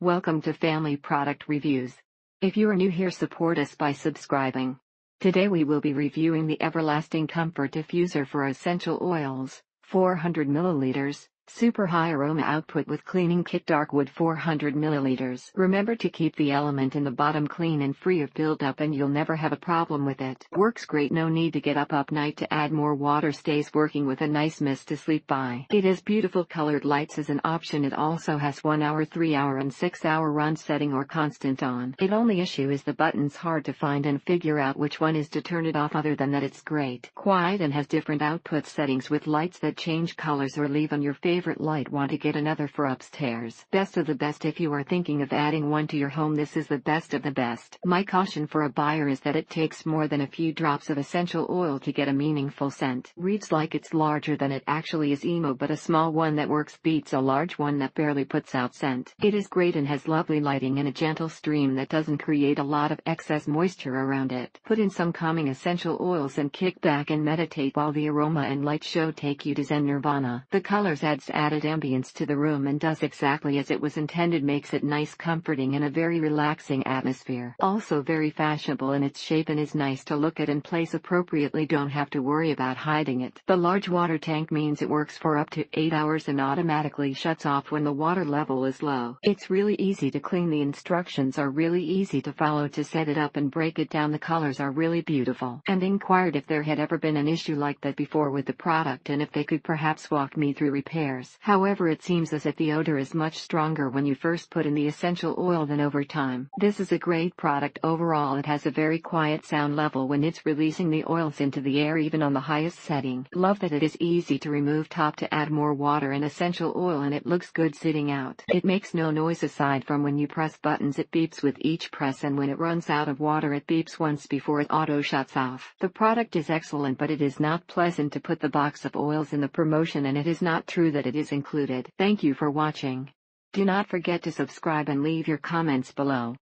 Welcome to Family Product Reviews. If you are new here, support us by subscribing. Today we will be reviewing the Everlasting Comfort Diffuser for Essential Oils, 400 ml. Super high aroma output with cleaning kit, dark wood, 400 ml. Remember to keep the element in the bottom clean and free of buildup and you'll never have a problem with it. Works great, no need to get up night to add more water, stays working with a nice mist to sleep by. It has beautiful colored lights as an option. It also has 1 hour, 3 hour and 6 hour run setting or constant on. It only issue is the buttons, hard to find and figure out which one is to turn it off. Other than that, it's great, quiet and has different output settings with lights that change colors or leave on your favorite light. Want to get another for upstairs? Best of the best. If you are thinking of adding one to your home, this is the best of the best. My caution for a buyer is that it takes more than a few drops of essential oil to get a meaningful scent. Reads like it's larger than it actually is. Emo, but a small one that works beats a large one that barely puts out scent. It is great and has lovely lighting and a gentle stream that doesn't create a lot of excess moisture around it. Put in some calming essential oils and kick back and meditate while the aroma and light show take you to Zen nirvana. The colors adds added ambience to the room and does exactly as it was intended, makes it nice, comforting and a very relaxing atmosphere. Also very fashionable in its shape and is nice to look at and place appropriately. Don't have to worry about hiding it. The large water tank means it works for up to 8 hours and automatically shuts off when the water level is low. It's really easy to clean. The instructions are really easy to follow to set it up and break it down. The colors are really beautiful, and inquired if there had ever been an issue like that before with the product and if they could perhaps walk me through repairs. However, it seems as if the odor is much stronger when you first put in the essential oil than over time. This is a great product overall. It has a very quiet sound level when it's releasing the oils into the air, even on the highest setting. Love that it is easy to remove top to add more water and essential oil, and it looks good sitting out. It makes no noise aside from when you press buttons. It beeps with each press, and when it runs out of water it beeps once before it auto shuts off. The product is excellent, but it is not pleasant to put the box of oils in the promotion, and it is not true that it is included. Thank you for watching. Do not forget to subscribe and leave your comments below.